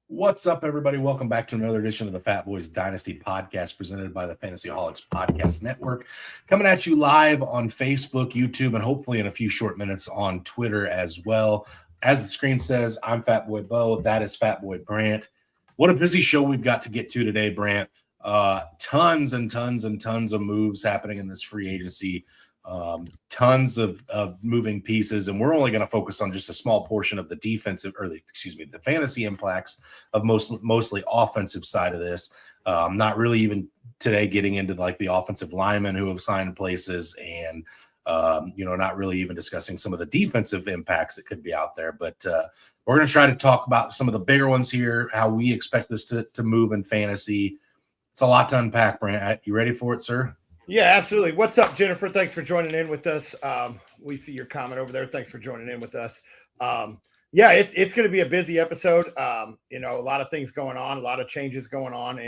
What's up, everybody? Welcome back to another edition of the Fatboyz Dynasty podcast presented by the Fantasyholics Podcast Network. Coming at you live on Facebook, YouTube, and hopefully in a few short minutes on Twitter as well. As the screen says, I'm Fatboy Bo. That is Fatboy Brant. What a busy show we've got to get to today, Brant. Tons and tons and tons of moves happening in this free agency. Tons of moving pieces, and we're only going to focus on just a small portion of the defensive, or the fantasy impacts of mostly offensive side of this. Not really even today getting into like the offensive linemen who have signed places, and not really even discussing some of the defensive impacts that could be out there. But we're going to try to talk about some of the bigger ones here, how we expect this to move in fantasy. It's a lot to unpack, Brant. You ready for it, sir? Yeah, absolutely. What's up, Jennifer? Thanks for joining in with us. We see your comment over there. Thanks for joining in with us. It's going to be a busy episode. A lot of things going on, a lot of changes going on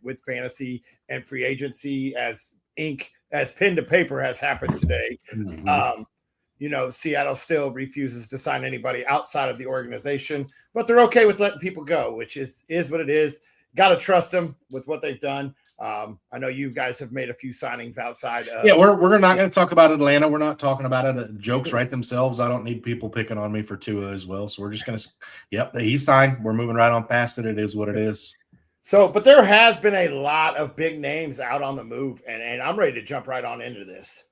with fantasy and free agency as pen to paper has happened today. Mm-hmm. Seattle still refuses to sign anybody outside of the organization, but they're okay with letting people go, which is what it is. Got to trust them with what they've done. I know you guys have made a few signings outside. We're not going to talk about Atlanta. We're not talking about it. Jokes write themselves. I don't need people picking on me for Tua as well. So we're just going to, he signed. We're moving right on past it. It is what it is. So, but there has been a lot of big names out on the move, and I'm ready to jump right on into this.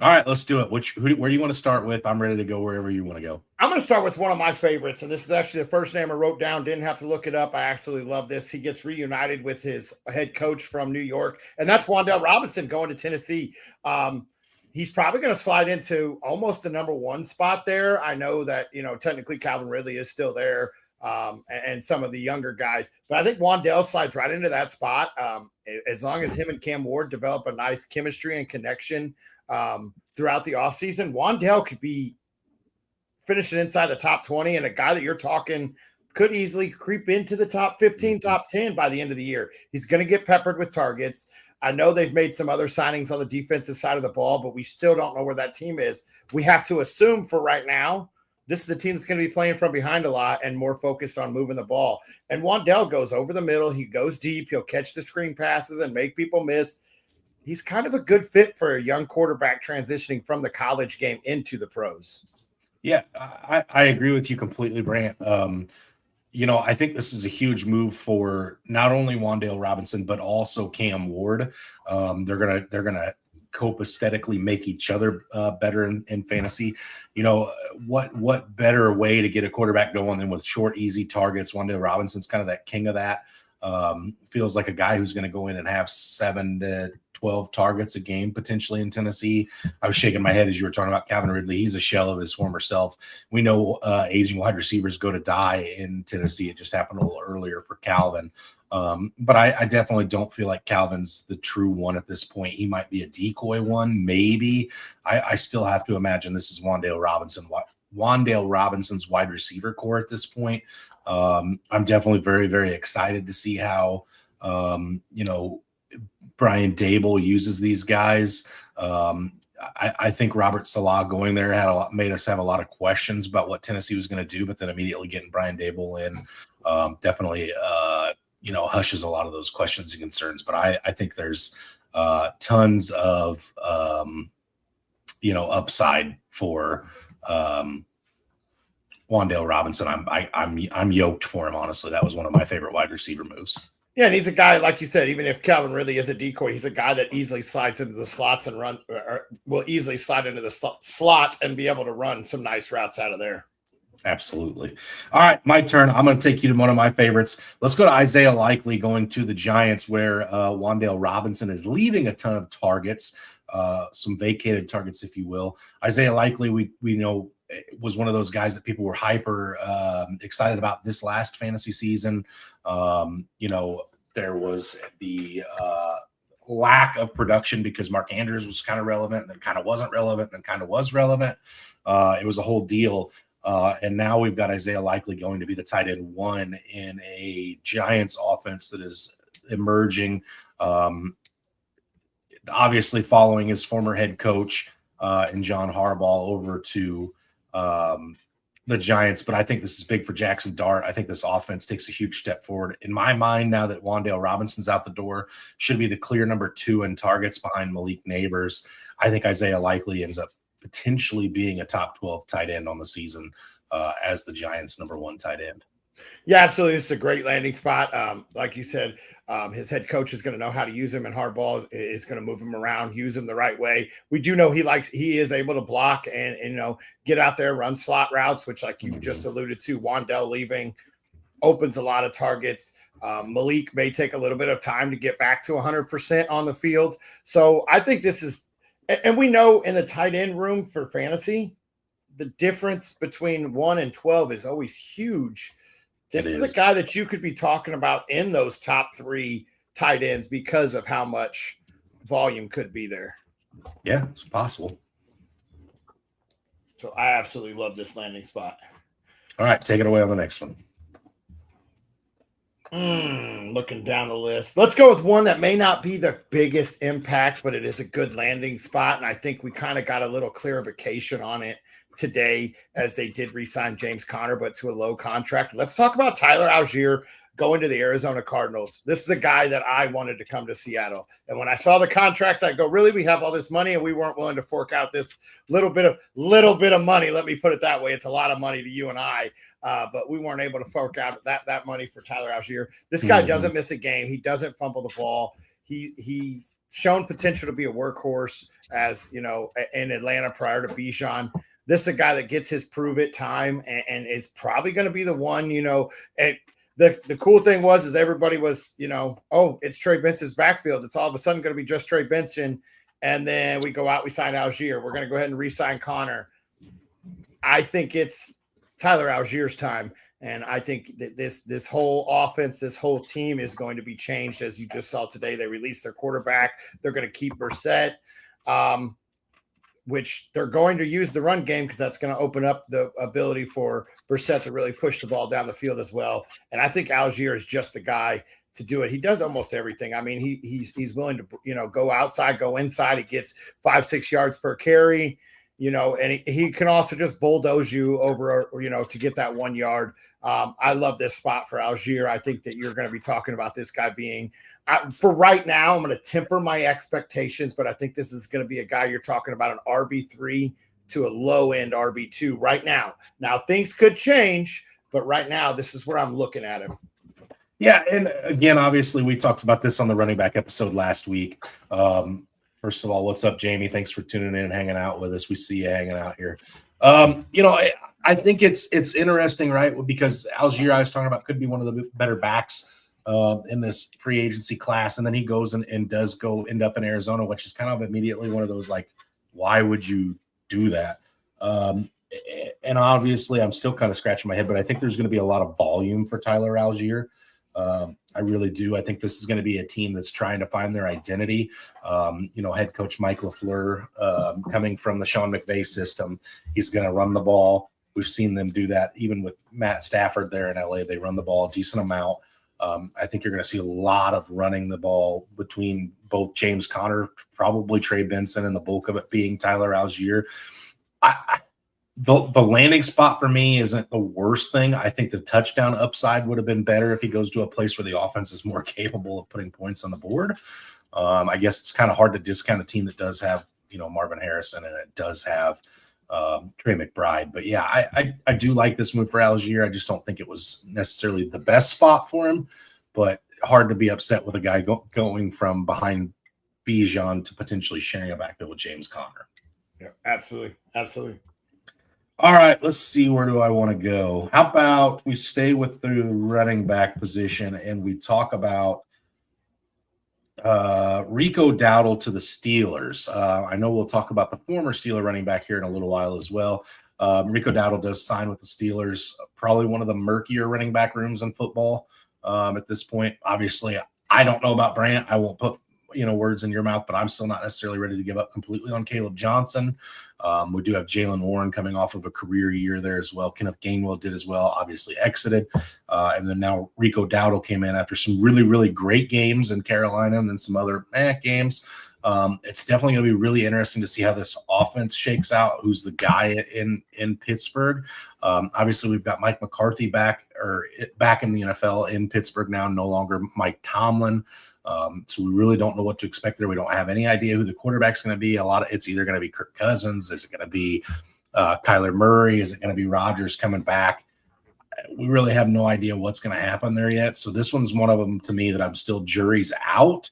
All right, let's do it. Where do you want to start with? I'm ready to go wherever you want to go. I'm going to start with one of my favorites, and this is actually the first name I wrote down. Didn't have to look it up. I absolutely love this. He gets reunited with his head coach from New York, and that's Wandale Robinson going to Tennessee. He's probably going to slide into almost the number one spot there. I know that, technically Calvin Ridley is still there, and some of the younger guys, but I think Wandale slides right into that spot. As long as him and Cam Ward develop a nice chemistry and connection throughout the offseason, Wandale could be finishing inside the top 20, and a guy that you're talking could easily creep into the top 15, top 10 by the end of the year. He's going to get peppered with targets. I know they've made some other signings on the defensive side of the ball, but we still don't know where that team is. We have to assume for right now, this is a team that's going to be playing from behind a lot and more focused on moving the ball. And Wandale goes over the middle. He goes deep. He'll catch the screen passes and make people miss. He's kind of a good fit for a young quarterback transitioning from the college game into the pros. Yeah, I agree with you completely, Brant. I think this is a huge move for not only Wandale Robinson, but also Cam Ward. They're gonna copaesthetically make each other better in fantasy. What better way to get a quarterback going than with short, easy targets? Wandale Robinson's kind of that king of that. Feels like a guy who's going to go in and have 7 to 12 targets a game potentially in Tennessee. I was shaking my head as you were talking about Calvin Ridley. He's a shell of his former self. We know aging wide receivers go to die in Tennessee. It just happened a little earlier for Calvin. But I definitely don't feel like Calvin's the true one at this point. He might be a decoy one, maybe. I still have to imagine this is Wandale Robinson's wide receiver core at this point. I'm definitely very, very excited to see how, Brian Dable uses these guys. I think Robert Salah going there made us have a lot of questions about what Tennessee was going to do, but then immediately getting Brian Dable in definitely, hushes a lot of those questions and concerns. But I think there's tons of, upside for Wandale Robinson. I'm yoked for him, honestly. That was one of my favorite wide receiver moves. Yeah, and he's a guy, like you said, even if Calvin really is a decoy, he's a guy that easily slides into the slots and will easily slide into the slot and be able to run some nice routes out of there. Absolutely. All right, my turn. I'm going to take you to one of my favorites. Let's go to Isaiah Likely going to the Giants, where Wandale Robinson is leaving a ton of targets, some vacated targets, if you will. Isaiah Likely, we know, was one of those guys that people were hyper excited about this last fantasy season. There was the lack of production because Mark Andrews was kind of relevant, then kind of wasn't relevant, then kind of was relevant. It was a whole deal. And now we've got Isaiah Likely going to be the tight end 1 in a Giants offense that is emerging. Obviously following his former head coach and John Harbaugh over to the Giants, but I think this is big for Jackson Dart. I think this offense takes a huge step forward. In my mind, now that Wandale Robinson's out the door, should be the clear number 2 in targets behind Malik Neighbors. I think Isaiah Likely ends up potentially being a top 12 tight end on the season as the Giants' number 1 tight end. Yeah, absolutely. It's a great landing spot. Like you said, his head coach is going to know how to use him, and Harbaugh is going to move him around, use him the right way. We do know he is able to block and get out there, run slot routes, which, like you just alluded to, Wandale leaving opens a lot of targets. Malik may take a little bit of time to get back to 100% on the field. So I think this is, and we know in the tight end room for fantasy, the difference between 1 and 12 is always huge. This is a guy that you could be talking about in those top 3 tight ends because of how much volume could be there. Yeah, it's possible. So I absolutely love this landing spot. All right, take it away on the next one. Looking down the list. Let's go with one that may not be the biggest impact, but it is a good landing spot. And I think we kind of got a little clarification on it today as they did re-sign James Conner, but to a low contract. Let's talk about Tyler Allgier going to the Arizona Cardinals. This is a guy that I wanted to come to Seattle. And when I saw the contract, I go, really? We have all this money and we weren't willing to fork out this little bit of money. Let me put it that way. It's a lot of money to you and I. But we weren't able to fork out that money for Tyler Allgier. This guy doesn't miss a game. He doesn't fumble the ball. He's shown potential to be a workhorse as, in Atlanta prior to Bijan. This is a guy that gets his prove it time and is probably going to be the one, and the cool thing is everybody was, oh, it's Trey Benson's backfield. It's all of a sudden going to be just Trey Benson. And then we go out, we sign Allgier. We're going to go ahead and re-sign Conner. I think it's Tyler Allgier's time. And I think that this whole offense, this whole team is going to be changed. As you just saw today, they released their quarterback. They're going to keep Brissett. Which they're going to use the run game because that's going to open up the ability for Brissett to really push the ball down the field as well. And I think Allgier is just the guy to do it. He does almost everything. I mean, he's willing to, go outside, go inside. He gets 5-6 yards per carry, and he can also just bulldoze you over, to get that 1 yard. I love this spot for Allgier. I think that you're going to be talking about this guy being for right now, I'm going to temper my expectations, but I think this is going to be a guy you're talking about an RB3 to a low-end RB2 right now. Now, things could change, but right now, this is where I'm looking at him. Yeah, and again, obviously, we talked about this on the running back episode last week. First of all, what's up, Jamie? Thanks for tuning in and hanging out with us. We see you hanging out here. I think it's interesting, right? Because Allgier, I was talking about, could be one of the better backs in this free agency class, and then he goes and does go end up in Arizona, which is kind of immediately one of those like, why would you do that? And obviously, I'm still kind of scratching my head, but I think there's going to be a lot of volume for Tyler Allgier. I really do. I think this is going to be a team that's trying to find their identity. Head coach Mike LaFleur, coming from the Sean McVay system, he's going to run the ball. We've seen them do that even with Matt Stafford there in LA. They run the ball a decent amount. I think you're going to see a lot of running the ball between both James Conner, probably Trey Benson, and the bulk of it being Tyler Allgier. The landing spot for me isn't the worst thing. I think the touchdown upside would have been better if he goes to a place where the offense is more capable of putting points on the board. I guess it's kind of hard to discount a team that does have, Marvin Harrison, and it does have Trey McBride. But yeah, I do like this move for Allgier. I just don't think it was necessarily the best spot for him, but hard to be upset with a guy going from behind Bijan to potentially sharing a backfield with James Conner. Yeah, absolutely. Absolutely. All right, let's see. Where do I want to go? How about we stay with the running back position and we talk about Rico Dowdle to the Steelers. I know we'll talk about the former Steeler running back here in a little while as well. Rico Dowdle does sign with the Steelers, probably one of the murkier running back rooms in football at this point. Obviously, I don't know about Brant. I won't put words in your mouth, but I'm still not necessarily ready to give up completely on Kaleb Johnson. We do have Jaylen Warren coming off of a career year there as well. Kenneth Gainwell did as well, obviously exited. And then now Rico Dowdle came in after some really, really great games in Carolina and then some other games. It's definitely going to be really interesting to see how this offense shakes out. Who's the guy in Pittsburgh? Obviously, we've got Mike McCarthy back in the NFL in Pittsburgh now, no longer Mike Tomlin. So we really don't know what to expect there. We don't have any idea who the quarterback's going to be. It's either going to be Kirk Cousins. Is it going to be Kyler Murray? Is it going to be Rodgers coming back? We really have no idea what's going to happen there yet. So this one's one of them to me that I'm still jury's out.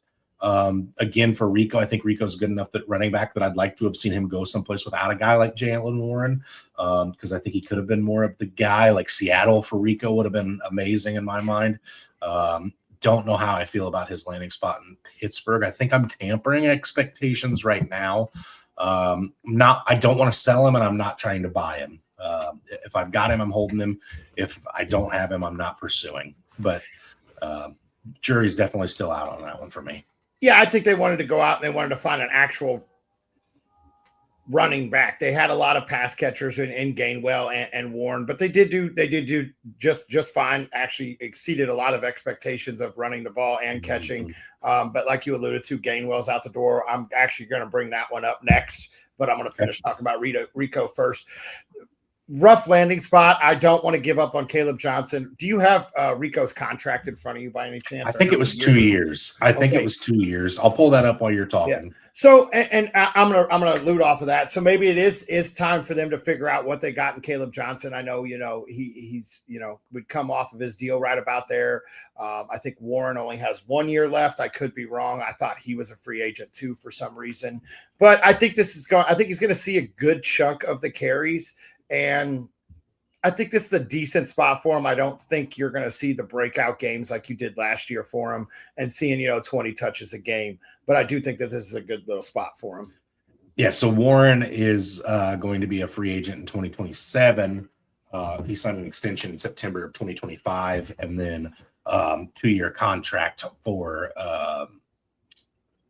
Again, for Rico, I think Rico's good enough that running back that I'd like to have seen him go someplace without a guy like Jaylen Warren, because I think he could have been more of the guy. Like Seattle for Rico would have been amazing in my mind. Don't know how I feel about his landing spot in Pittsburgh. I think I'm tampering expectations right now. I don't want to sell him, and I'm not trying to buy him. If I've got him, I'm holding him. If I don't have him, I'm not pursuing. But jury's definitely still out on that one for me. Yeah, I think they wanted to go out and they wanted to find an actual running back. They had a lot of pass catchers in Gainwell and Warren, but they did do just fine. Actually exceeded a lot of expectations of running the ball and catching. But like you alluded to, Gainwell's out the door. I'm actually going to bring that one up next, but I'm going to finish talking about Rico first. Rough landing spot. I don't want to give up on Kaleb Johnson. Do you have Rico's contract in front of you by any chance? I think it was 2 years. I think it was 2 years. I'll pull that up while you're talking. Yeah. So, and I'm gonna loot off of that. So maybe it is time for them to figure out what they got in Kaleb Johnson. I know, he's would come off of his deal right about there. I think Warren only has 1 year left. I could be wrong. I thought he was a free agent too for some reason. But I think he's going to see a good chunk of the carries. And I think this is a decent spot for him. I don't think you're going to see the breakout games like you did last year for him and seeing, 20 touches a game. But I do think that this is a good little spot for him. Yeah, so Warren is going to be a free agent in 2027. He signed an extension in September of 2025, and then 2-year contract for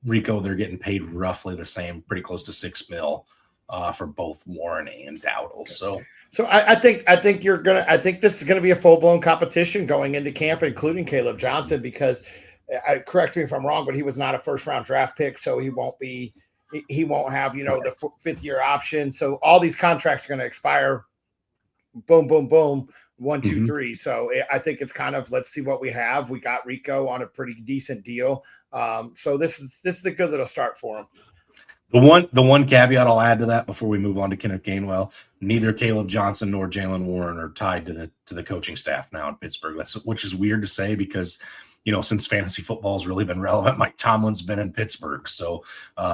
Rico. They're getting paid roughly the same, pretty close to $6 million. For both Warren and Dowdle. So I think this is gonna be a full-blown competition going into camp, including Kaleb Johnson, because correct me if I'm wrong, but he was not a first-round draft pick, so he won't have the 5th-year option. So all these contracts are going to expire. Boom, boom, boom. 1, 2, 3. So I think it's kind of, let's see what we have. We got Rico on a pretty decent deal. So this is a good little start for him. The one caveat I'll add to that before we move on to Kenneth Gainwell, neither Kaleb Johnson nor Jaylen Warren are tied to the coaching staff now in Pittsburgh. Which is weird to say because, since fantasy football has really been relevant, Mike Tomlin's been in Pittsburgh. So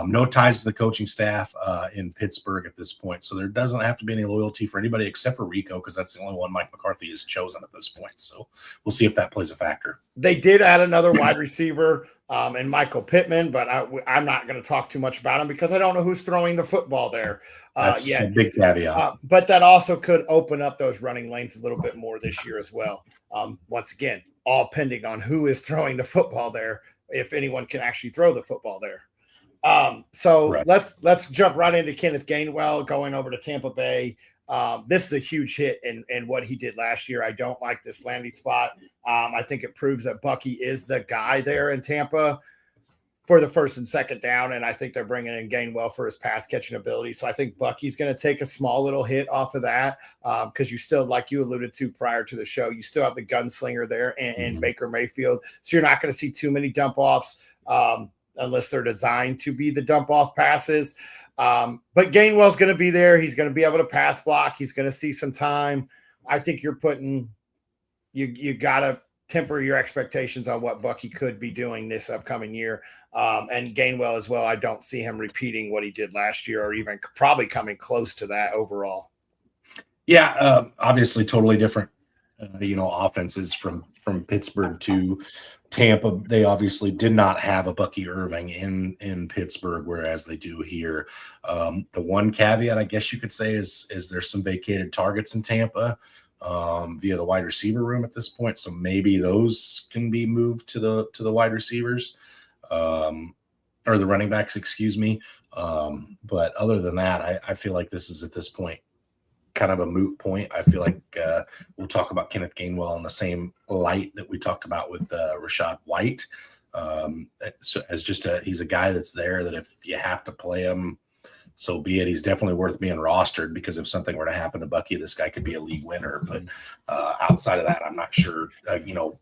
no ties to the coaching staff in Pittsburgh at this point. So there doesn't have to be any loyalty for anybody except for Rico, because that's the only one Mike McCarthy has chosen at this point. So we'll see if that plays a factor. They did add another wide receiver and Michael Pittman, but I'm not going to talk too much about him because I don't know who's throwing the football there. That's a big caveat. But that also could open up those running lanes a little bit more this year as well. Once again, all pending on who is throwing the football there, if anyone can actually throw the football there. Let's jump right into Kenneth Gainwell going over to Tampa Bay. This is a huge hit in what he did last year. I don't like this landing spot. I think it proves that Bucky is the guy there in Tampa for the first and second down, and I think they're bringing in Gainwell for his pass catching ability. So I think Bucky's going to take a small little hit off of that because you still, like you alluded to prior to the show, you still have the gunslinger there and Baker Mayfield. So you're not going to see too many dump offs unless they're designed to be the dump off passes. But Gainwell's going to be there. He's going to be able to pass block. He's going to see some time. I think you got to temper your expectations on what Bucky could be doing this upcoming year. And Gainwell as well. I don't see him repeating what he did last year or even probably coming close to that overall. Yeah. Obviously totally different, offenses from Pittsburgh to Tampa. They obviously did not have a Bucky Irving in Pittsburgh, whereas they do here. The one caveat I guess you could say is there's some vacated targets in Tampa via the wide receiver room at this point. So maybe those can be moved to the wide receivers or the running backs, excuse me. But other than that, I feel like this is at this point kind of a moot point. I feel like we'll talk about Kenneth Gainwell in the same light that we talked about with Rashad White. So he's a guy that's there that if you have to play him, so be it. He's definitely worth being rostered because if something were to happen to Bucky, this guy could be a league winner. But outside of that, I'm not sure,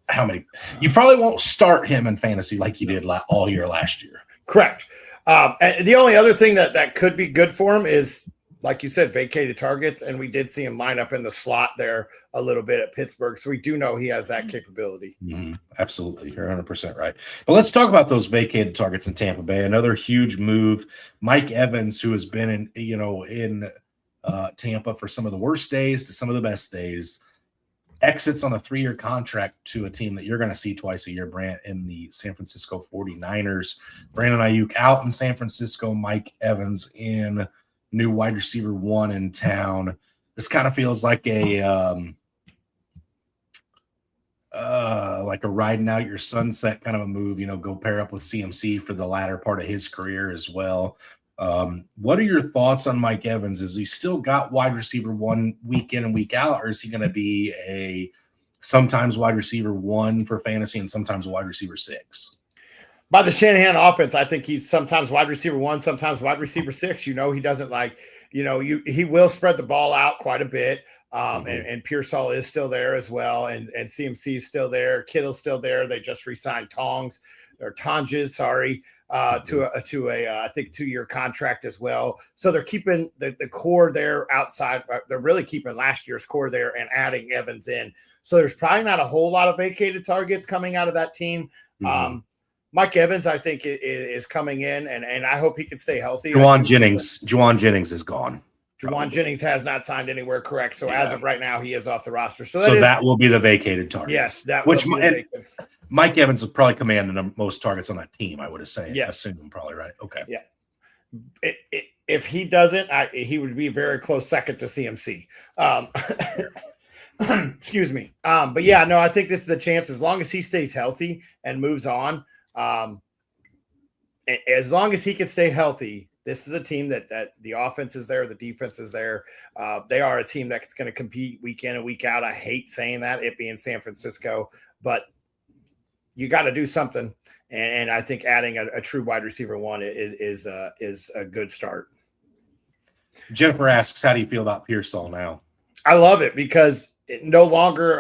how many. You probably won't start him in fantasy like you did all year last year. Correct. And the only other thing that could be good for him is, like you said, vacated targets. And we did see him line up in the slot there a little bit at Pittsburgh. So we do know he has that capability. Mm-hmm. Absolutely. You're 100% right. But let's talk about those vacated targets in Tampa Bay. Another huge move. Mike Evans, who has been in Tampa for some of the worst days to some of the best days, exits on a 3-year contract to a team that you're going to see twice a year, Brant, in the San Francisco 49ers. Brandon Ayuk out in San Francisco, Mike Evans in, new wide receiver 1 in town. This kind of feels like a riding out your sunset kind of a move, go pair up with CMC for the latter part of his career as well. What are your thoughts on Mike Evans? Is he still got wide receiver 1 week in and week out, or is he going to be a sometimes wide receiver 1 for fantasy and sometimes wide receiver 6? By the Shanahan offense, I think he's sometimes wide receiver 1, sometimes wide receiver 6. He doesn't he will spread the ball out quite a bit. And Pearsall is still there as well. And CMC is still there. Kittle's still there. They just re-signed Tonges, to a I think 2-year contract as well. So they're keeping the core there outside. They're really keeping last year's core there and adding Evans in. So there's probably not a whole lot of vacated targets coming out of that team. Mm-hmm. Mike Evans, I think, is coming in, and I hope he can stay healthy. Juwan Jennings is gone. Juwan Jennings has not signed anywhere, correct? So as of right now, he is off the roster. So that will be the vacated target. Yes, Mike Evans will probably command the most targets on that team, I would have said. Yes. Assume probably right. Okay. Yeah. If he doesn't, he would be a very close second to CMC. Excuse me. But yeah, no, I think this is a chance as long as he stays healthy and moves on. As long as he can stay healthy, this is a team that the offense is there, the defense is there. They are a team that's going to compete week in and week out. I hate saying that, it being San Francisco, but you got to do something. And I think adding a true wide receiver 1 is a good start. Jennifer asks, how do you feel about Pearsall now? I love it because no longer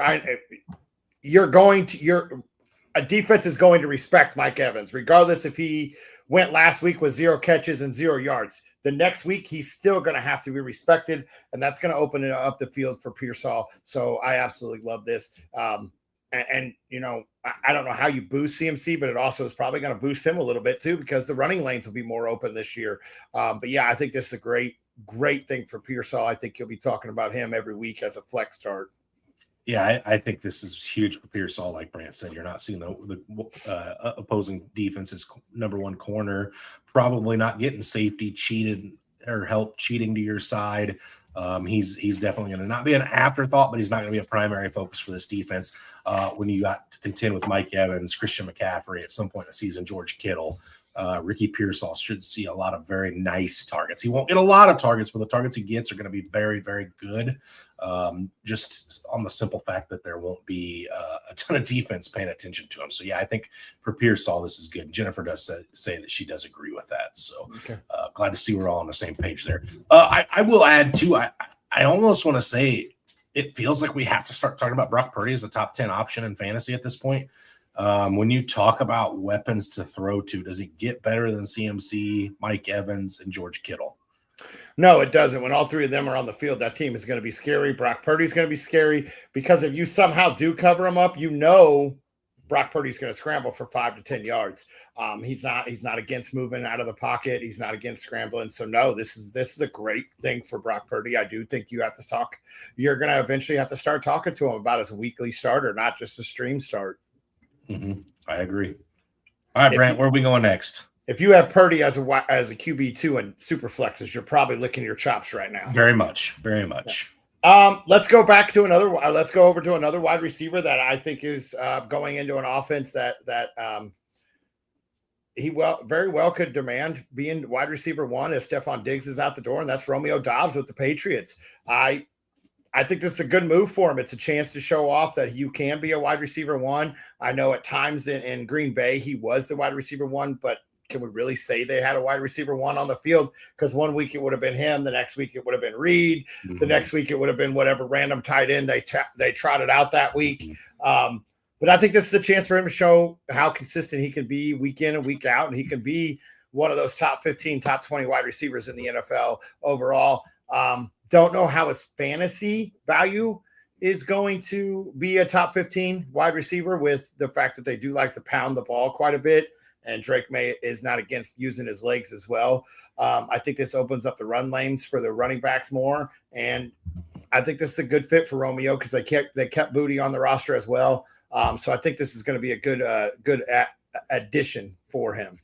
a defense is going to respect Mike Evans, regardless if he went last week with 0 catches and 0 yards. The next week, he's still going to have to be respected, and that's going to open it up the field for Pearsall. So I absolutely love this. I don't know how you boost CMC, but it also is probably going to boost him a little bit too because the running lanes will be more open this year. But yeah, I think this is a great thing for Pearsall. I think you'll be talking about him every week as a flex start. Yeah, I think this is huge for Pearsall. Like Brant said, you're not seeing the opposing defense's number 1 corner, probably not getting safety cheated or help cheating to your side. He's definitely going to not be an afterthought, but he's not going to be a primary focus for this defense. When you got to contend with Mike Evans, Christian McCaffrey at some point in the season, George Kittle, Ricky Pearsall should see a lot of very nice targets. He won't get a lot of targets, but the targets he gets are going to be very, very good. Just on the simple fact that there won't be a ton of defense paying attention to him. So yeah, I think for Pearsall, this is good. Jennifer does say that she does agree with that. So glad to see we're all on the same page there. I will add too, I almost want to say it feels like we have to start talking about Brock Purdy as a top 10 option in fantasy at this point. When you talk about weapons to throw to, does it get better than CMC, Mike Evans, and George Kittle? No, it doesn't. When all 3 of them are on the field, that team is going to be scary. Brock Purdy's going to be scary because if you somehow do cover him up, Brock Purdy's going to scramble for 5 to 10 yards. He's not against moving out of the pocket. He's not against scrambling. So no, this is a great thing for Brock Purdy. I do think you're going to eventually have to start talking to him about his weekly starter, not just a stream start. Mm-hmm. I agree. All right, Brant, where are we going next? If you have Purdy as a QB2 and super flexes, you're probably licking your chops right now. Very much. Let's go back to let's go over to another wide receiver that I think is going into an offense that he very well could demand being wide receiver 1 as Stephon Diggs is out the door, and that's Romeo Doubs with the Patriots. I I think this is a good move for him. It's a chance to show off that you can be a wide receiver one. I know at times in Green Bay, he was the wide receiver one, but can we really say they had a wide receiver one on the field? Because 1 week it would have been him. The next week it would have been Reed. Mm-hmm. The next week it would have been whatever random tight end they trotted out that week. But I think this is a chance for him to show how consistent he can be week in and week out. And he can be one of those top 15, top 20 wide receivers in the NFL overall. Don't know how his fantasy value is going to be a top 15 wide receiver with the fact that they do like to pound the ball quite a bit. And Drake May is not against using his legs as well. I think this opens up the run lanes for the running backs more. And I think this is a good fit for Romeo because they kept Booty on the roster as well. So I think this is going to be a good addition for him.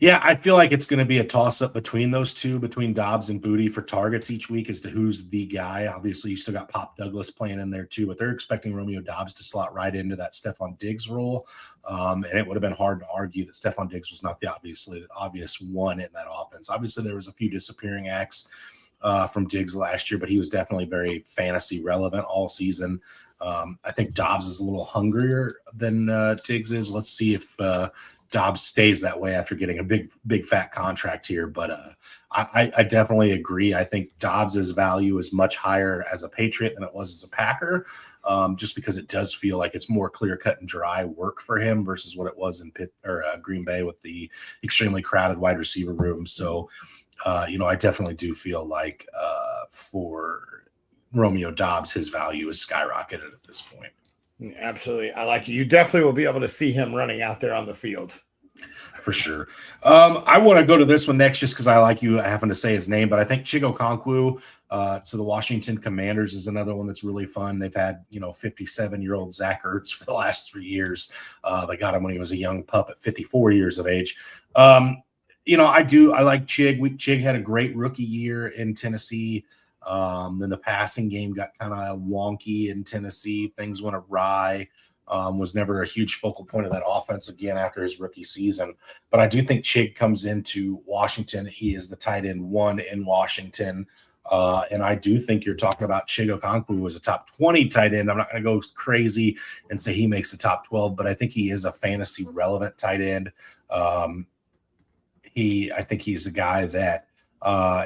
Yeah, I feel like it's going to be a toss-up between those two, between Dobbs and Booty for targets each week as to who's the guy. Obviously, you still got Pop Douglas playing in there too, but they're expecting Romeo Dobbs to slot right into that Stephon Diggs role. And it would have been hard to argue that Stephon Diggs was not the obvious one in that offense. Obviously, there was a few disappearing acts from Diggs last year, but he was definitely very fantasy relevant all season. I think Dobbs is a little hungrier than Diggs is. Let's see if Dobbs stays that way after getting a big fat contract here. But I definitely agree. I think Dobbs's value is much higher as a Patriot than it was as a Packer, just because it does feel like it's more clear cut and dry work for him versus what it was in Green Bay with the extremely crowded wide receiver room. So, I definitely do feel like for Romeo Dobbs, his value is skyrocketed at this point. Absolutely. I like it. You definitely will be able to see him running out there on the field. For sure. I want to go to this one next just because I like you having to say his name, but I think Chigo Okonkwo to the Washington Commanders is another one that's really fun. They've had, 57-year-old Zach Ertz for the last 3 years. They got him when he was a young pup at 54 years of age. I like Chig. Chig had a great rookie year in Tennessee. Then the passing game got kind of wonky in Tennessee. Things went awry. Was never a huge focal point of that offense again after his rookie season. But I do think Chig comes into Washington. He is the tight end one in Washington. And I do think you're talking about Chigo Okonkwo as a top 20 tight end. I'm not going to go crazy and say he makes the top 12, but I think he is a fantasy relevant tight end. I think he's a guy that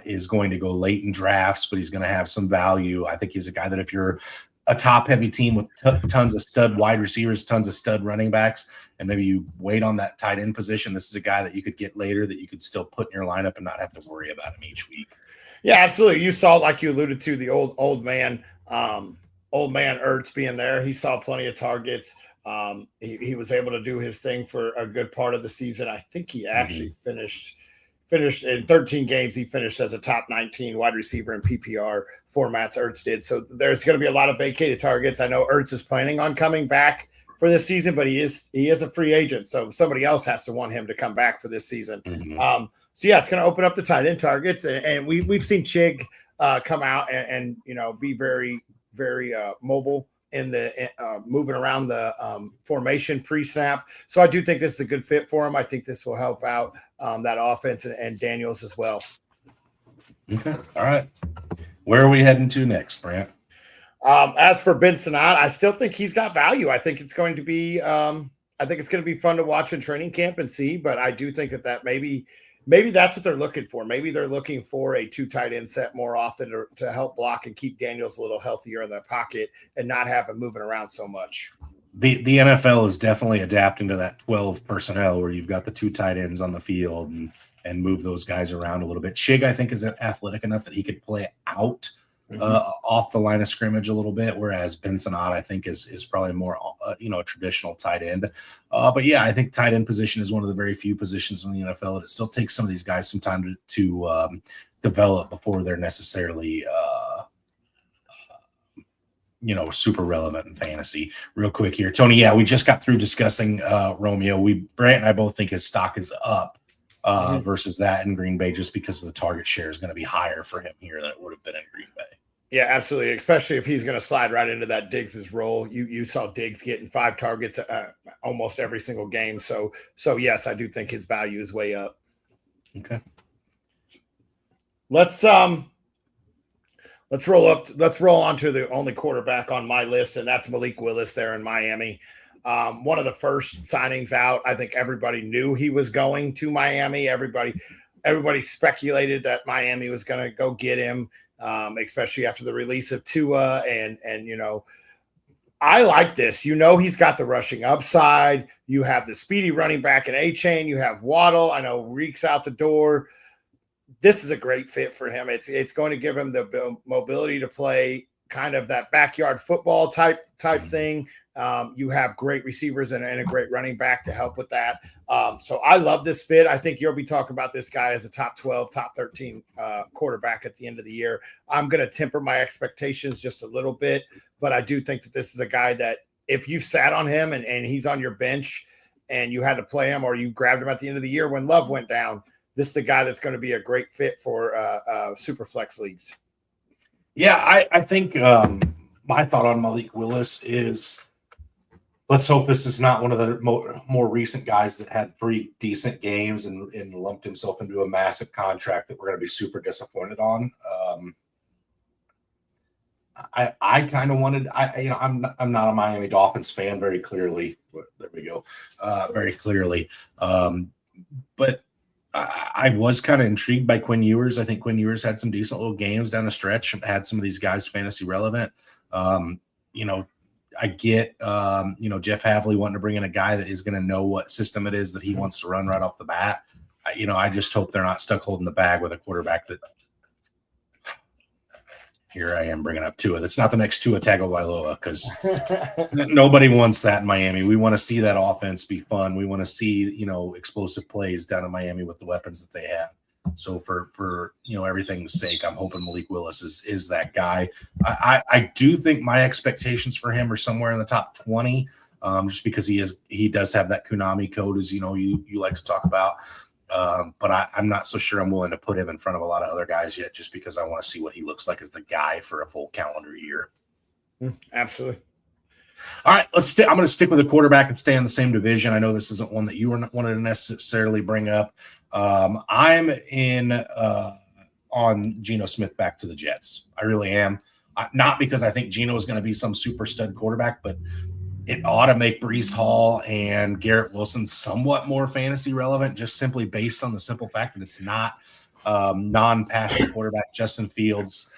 is going to go late in drafts, but he's going to have some value. I think he's a guy that if you're a top-heavy team with tons of stud wide receivers, tons of stud running backs, and maybe you wait on that tight end position, this is a guy that you could get later that you could still put in your lineup and not have to worry about him each week. Yeah, absolutely. You saw, like you alluded to, the old man Ertz being there. He saw plenty of targets. He was able to do his thing for a good part of the season. I think he actually finished in 13 games. He finished as a top 19 wide receiver in PPR formats. Ertz did. So there's going to be a lot of vacated targets. I know Ertz is planning on coming back for this season, but he is a free agent. So somebody else has to want him to come back for this season. So yeah, it's going to open up the tight end targets. And we've seen Chig come out and be very, very mobile in the moving around the formation pre-snap. So I do think this is a good fit for him. I think this will help out that offense and Daniels as well. Okay. All right. Where are we heading to next, Brant? As for Ben Sinnott, I still think he's got value. I think it's going to be fun to watch in training camp and see, but I do think that maybe that's what they're looking for. Maybe they're looking for a 2 tight end set more often to help block and keep Daniels a little healthier in the pocket and not have him moving around so much. The NFL is definitely adapting to that 12 personnel where you've got the 2 tight ends on the field and move those guys around a little bit. Chig, I think, is athletic enough that he could play out off the line of scrimmage a little bit, whereas Ben Sinnott, I think, is probably more, a traditional tight end. But yeah, I think tight end position is one of the very few positions in the NFL that it still takes some of these guys some time to develop before they're necessarily super relevant in fantasy. Real quick here, Tony. Yeah, we just got through discussing Romeo. Brant and I both think his stock is up versus that in Green Bay, just because the target share is going to be higher for him here than it would have been in Green Bay. Yeah, absolutely. Especially if he's going to slide right into that Diggs' role. You saw Diggs getting 5 targets almost every single game. So yes, I do think his value is way up. Okay. Let's Let's roll on to the only quarterback on my list, and that's Malik Willis there in Miami. One of the first signings out. I think everybody knew he was going to Miami. Everybody speculated that Miami was going to go get him, especially after the release of Tua. And I like this. He's got the rushing upside. You have the speedy running back in A-Chain. You have Waddle. I know Reek's out the door. This is a great fit for him. It's going to give him the mobility to play kind of that backyard football type thing. You have great receivers and a great running back to help with that. So I love this fit. I think you'll be talking about this guy as a top 12, top 13 quarterback at the end of the year. I'm going to temper my expectations just a little bit, but I do think that this is a guy that if you sat on him and he's on your bench and you had to play him or you grabbed him at the end of the year when Love went down, this is a guy that's going to be a great fit for super flex leagues. Yeah, I think my thought on Malik Willis is let's hope this is not one of the more recent guys that had 3 decent games and lumped himself into a massive contract that we're going to be super disappointed on. I kind of wanted I'm not a Miami Dolphins fan very clearly. There we go. Very clearly. But I was kind of intrigued by Quinn Ewers. I think Quinn Ewers had some decent little games down the stretch, had some of these guys fantasy relevant. I get, Jeff Havley wanting to bring in a guy that is going to know what system it is that he wants to run right off the bat. I just hope they're not stuck holding the bag with a quarterback that here I am bringing up Tua. That's not the next Tua Tagovailoa because nobody wants that in Miami. We want to see that offense be fun. We want to see, explosive plays down in Miami with the weapons that they have. So for everything's sake, I'm hoping Malik Willis is that guy. I do think my expectations for him are somewhere in the top 20, just because he does have that Konami code, as you like to talk about. But I'm not so sure I'm willing to put him in front of a lot of other guys yet, just because I want to see what he looks like as the guy for a full calendar year. Absolutely. All right, I'm going to stick with the quarterback and stay in the same division. I know this isn't one that you wanted to necessarily bring up. I'm in on Geno Smith back to the Jets. I really am. Not because I think Geno is going to be some super stud quarterback, but it ought to make Breece Hall and Garrett Wilson somewhat more fantasy relevant, just simply based on the simple fact that it's not non-passing quarterback Justin Fields.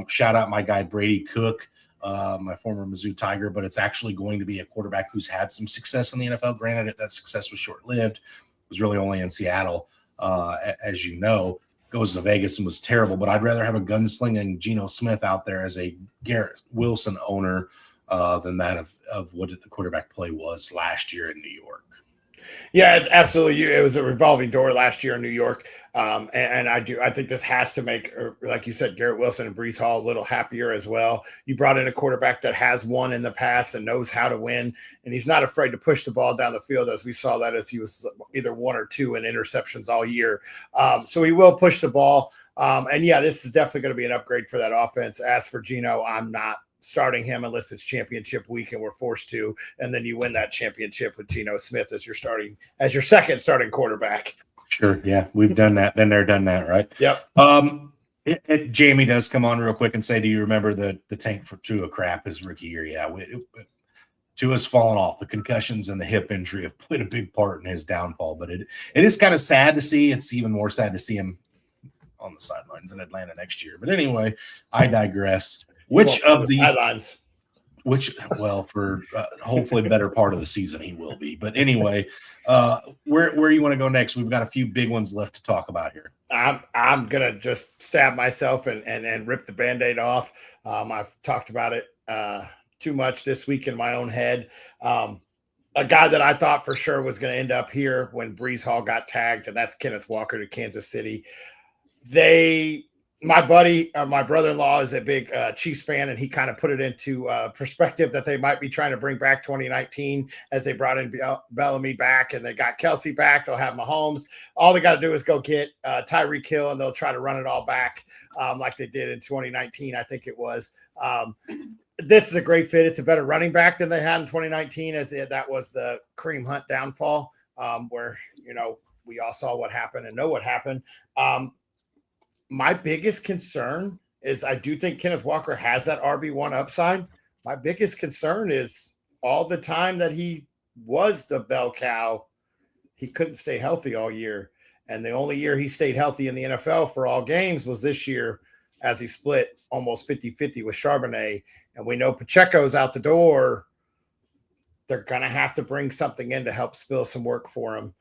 Shout out my guy Brady Cook, my former Mizzou Tiger, but it's actually going to be a quarterback who's had some success in the NFL. Granted, that success was short-lived. It was really only in Seattle, as you know. Goes to Vegas and was terrible, but I'd rather have a gunslinging Geno Smith out there as a Garrett Wilson owner than that of what the quarterback play was last year in New York. Yeah, it's absolutely. It was a revolving door last year in New York. And I think this has to make, like you said, Garrett Wilson and Breece Hall a little happier as well. You brought in a quarterback that has won in the past and knows how to win, and he's not afraid to push the ball down the field, as we saw that as he was either 1 or 2 in interceptions all year. So he will push the ball. And yeah, this is definitely going to be an upgrade for that offense. As for Geno, I'm not starting him unless it's championship week and we're forced to, and then you win that championship with Geno Smith as your second starting quarterback. Sure. Yeah. We've done that. Been there, done that. Right. Yep. Jamie does come on real quick and say, do you remember the tank for Tua crap his rookie year? Yeah. Tua's fallen off. The concussions and the hip injury have played a big part in his downfall, but it is kind of sad to see. It's even more sad to see him on the sidelines in Atlanta next year. But anyway, I digress. Which of the sidelines? For hopefully better part of the season he will be. But anyway, where you want to go next? We've got a few big ones left to talk about here. I'm gonna just stab myself and rip the Band-Aid off. I've talked about it too much this week in my own head. A guy that I thought for sure was going to end up here when Breece Hall got tagged, and that's Kenneth Walker to Kansas City. My brother-in-law is a big Chiefs fan, and he kind of put it into perspective that they might be trying to bring back 2019 as they brought in Bellamy back and they got Kelsey back. They'll have Mahomes. All they got to do is go get Tyreek Hill, and they'll try to run it all back like they did in 2019, I think it was. This is a great fit. It's a better running back than they had in 2019, that was the Kareem Hunt downfall, where, we all saw what happened and know what happened. My biggest concern is I do think Kenneth Walker has that RB1 upside. My biggest concern is all the time that he was the bell cow, he couldn't stay healthy all year. And the only year he stayed healthy in the NFL for all games was this year, as he split almost 50-50 with Charbonnet. And we know Pacheco's out the door. They're going to have to bring something in to help spill some work for him,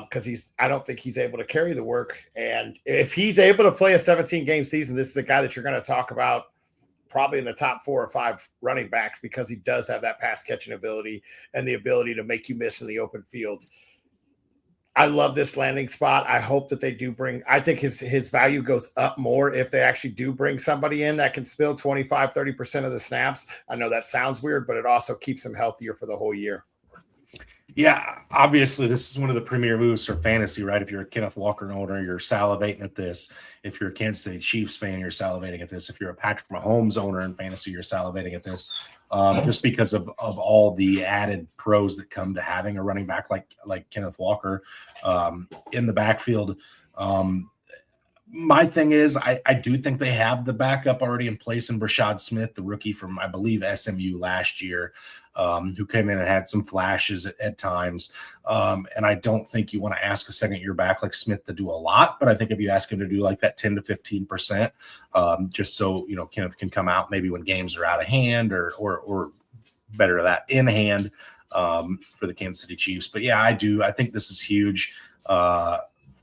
because I don't think he's able to carry the work. And if he's able to play a 17-game season, this is a guy that you're going to talk about probably in the top 4 or 5 running backs, because he does have that pass catching ability and the ability to make you miss in the open field. I love this landing spot. I hope that they do bring, I think his value goes up more if they actually do bring somebody in that can spill 25-30% of the snaps. I know that sounds weird, but it also keeps him healthier for the whole year. Yeah, obviously, this is one of the premier moves for fantasy, right? If you're a Kenneth Walker owner, you're salivating at this. If you're a Kansas City Chiefs fan, you're salivating at this. If you're a Patrick Mahomes owner in fantasy, you're salivating at this, just because of all the added pros that come to having a running back like Kenneth Walker in the backfield. My thing is, I do think they have the backup already in place in Brashad Smith, the rookie from, I believe, SMU last year, who came in and had some flashes at times. And I don't think you want to ask a second-year back like Smith to do a lot, but I think if you ask him to do like that 10 to 15%, just so, Kenneth can come out maybe when games are out of hand or better that in hand for the Kansas City Chiefs. But yeah, I think this is huge.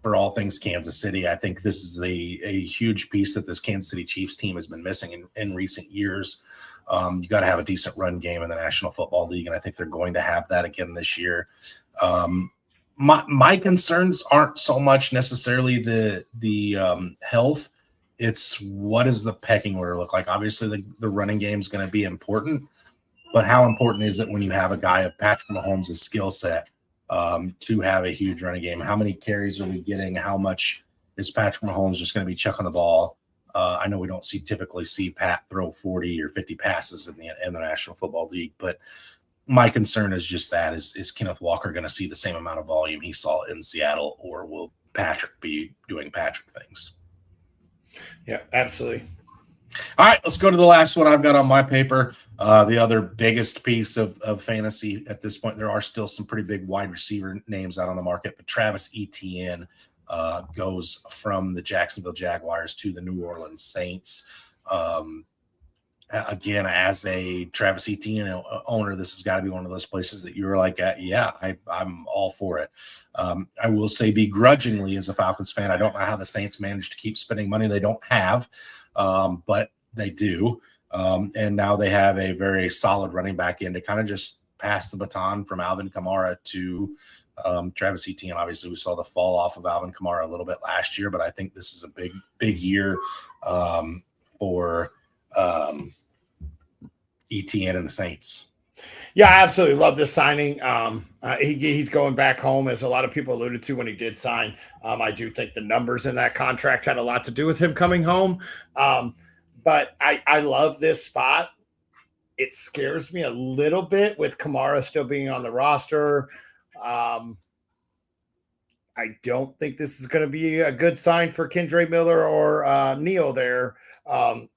For all things Kansas City, I think this is a huge piece that this Kansas City Chiefs team has been missing in recent years. You got to have a decent run game in the National Football League, and I think they're going to have that again this year. My concerns aren't so much necessarily the health. It's what does the pecking order look like? Obviously, the running game is going to be important, but how important is it when you have a guy of Patrick Mahomes' skill set to have a huge running game? How many carries are we getting? How much is Patrick Mahomes just going to be chucking the ball? I know we don't typically see Pat throw 40 or 50 passes in the National Football League, but my concern is just that is Kenneth Walker going to see the same amount of volume he saw in Seattle, or will Patrick be doing Patrick things? Yeah, absolutely. All right, let's go to the last one I've got on my paper. The other biggest piece of fantasy at this point, there are still some pretty big wide receiver names out on the market, but Travis Etienne goes from the Jacksonville Jaguars to the New Orleans Saints. Again, as a Travis Etienne owner, this has got to be one of those places that you're like, yeah, I'm all for it. I will say begrudgingly as a Falcons fan, I don't know how the Saints managed to keep spending money they don't have. But they do. And now they have a very solid running back in to kind of just pass the baton from Alvin Kamara to Travis Etienne. Obviously, we saw the fall off of Alvin Kamara a little bit last year, but I think this is a big year for Etienne and the Saints. Yeah, I absolutely love this signing. He's going back home, as a lot of people alluded to when he did sign. I do think the numbers in that contract had a lot to do with him coming home. But I love this spot. It scares me a little bit with Kamara still being on the roster. I don't think this is going to be a good sign for Kendre Miller or Neal there.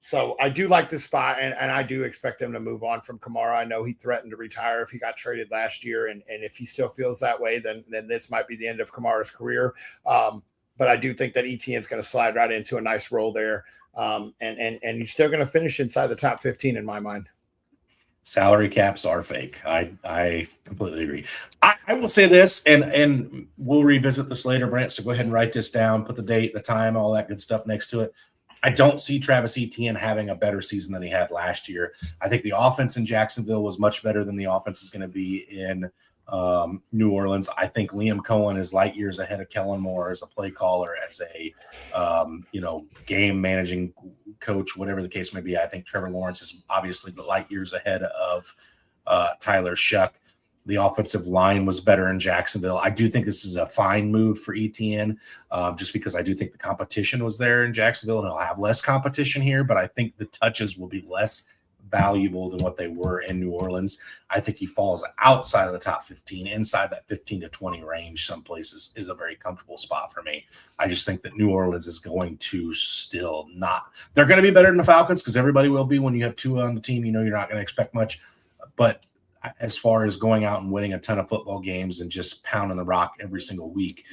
So I do like this spot, and I do expect him to move on from Kamara. I know he threatened to retire if he got traded last year, and if he still feels that way, then this might be the end of Kamara's career. But I do think that Etienne's going to slide right into a nice role there, and he's still going to finish inside the top 15 in my mind. Salary caps are fake. I completely agree. I will say this, and we'll revisit this later, Brent, so go ahead and write this down, put the date, the time, all that good stuff next to it. I don't see Travis Etienne having a better season than he had last year. I think the offense in Jacksonville was much better than the offense is going to be in New Orleans. I think Liam Cohen is light years ahead of Kellen Moore as a play caller, as a game managing coach, whatever the case may be. I think Trevor Lawrence is obviously the light years ahead of Tyler Shuck. The offensive line was better in Jacksonville. I do think this is a fine move for Etienne, just because I do think the competition was there in Jacksonville, and he'll have less competition here, but I think the touches will be less valuable than what they were in New Orleans. I think he falls outside of the top 15, inside that 15 to 20 range. Some places is a very comfortable spot for me. I just think that New Orleans is going to still not. They're going to be better than the Falcons because everybody will be when you have two on the team. You know, you're not going to expect much. But as far as going out and winning a ton of football games and just pounding the rock every single week,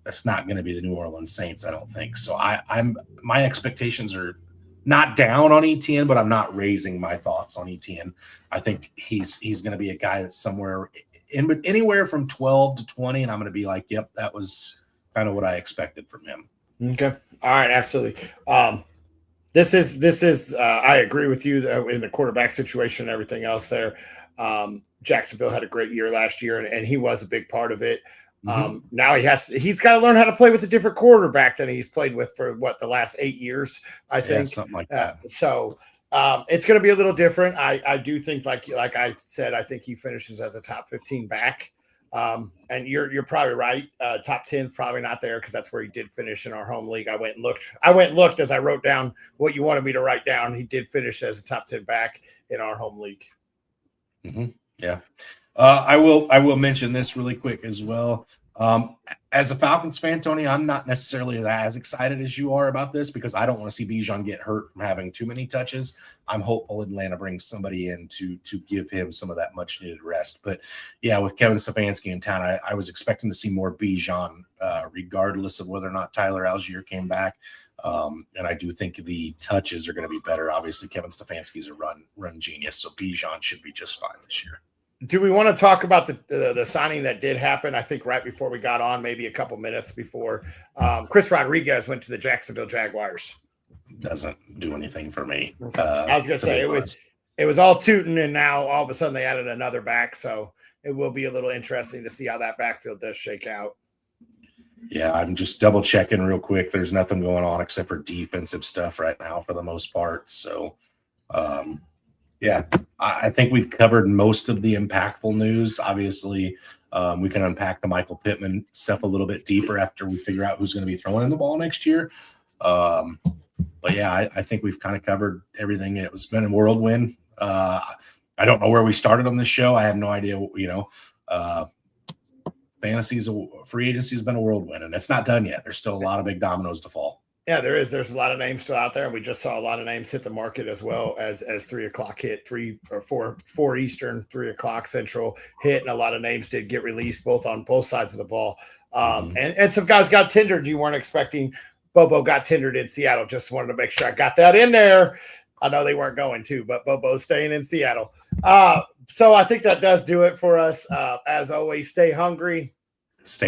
that's not going to be the New Orleans Saints, I don't think. So my expectations are not down on ETN, but I'm not raising my thoughts on ETN. I think he's going to be a guy that's somewhere anywhere from 12 to 20, and I'm going to be like, yep, that was kind of what I expected from him. Okay. All right, absolutely. This is I agree with you in the quarterback situation and everything else there. Jacksonville had a great year last year, and he was a big part of it. Now he's got to learn how to play with a different quarterback than he's played with for the last 8 years, I think. Something like that. So it's going to be a little different. I do think, like I said, I think he finishes as a top 15 back. And you're probably right. Top 10 probably not there because that's where he did finish in our home league. I went and looked as I wrote down what you wanted me to write down. He did finish as a top 10 back in our home league. Yeah. I will mention this really quick as well. As a Falcons fan, Tony, I'm not necessarily as excited as you are about this because I don't want to see Bijan get hurt from having too many touches. I'm hopeful Atlanta brings somebody in to give him some of that much needed rest. But yeah, with Kevin Stefanski in town, I was expecting to see more Bijan, regardless of whether or not Tyler Allgier came back. And I do think the touches are going to be better. Obviously, Kevin Stefanski's a run genius, so Bijan should be just fine this year. Do we want to talk about the signing that did happen? I think right before we got on, maybe a couple minutes before, Chris Rodriguez went to the Jacksonville Jaguars. Doesn't do anything for me. Okay. I was going to say it was all tooting, and now all of a sudden they added another back. So it will be a little interesting to see how that backfield does shake out. Yeah, I'm just double checking real quick. There's nothing going on except for defensive stuff right now for the most part. So, yeah, I think we've covered most of the impactful news. Obviously, we can unpack the Michael Pittman stuff a little bit deeper after we figure out who's going to be throwing in the ball next year. But yeah, I think we've kind of covered everything. It's been a whirlwind. I don't know where we started on this show. I have no idea. Free agency has been a whirlwind, and it's not done yet. There's still a lot of big dominoes to fall. Yeah, there is. There's a lot of names still out there, and we just saw a lot of names hit the market as well as 3 o'clock hit, 3 or 4 Eastern, 3 o'clock Central hit, and a lot of names did get released on both sides of the ball. And some guys got tendered you weren't expecting. Bobo got tendered in Seattle. Just wanted to make sure I got that in there. I know they weren't going to, but Bobo's staying in Seattle. So I think that does do it for us. As always, stay hungry. Stay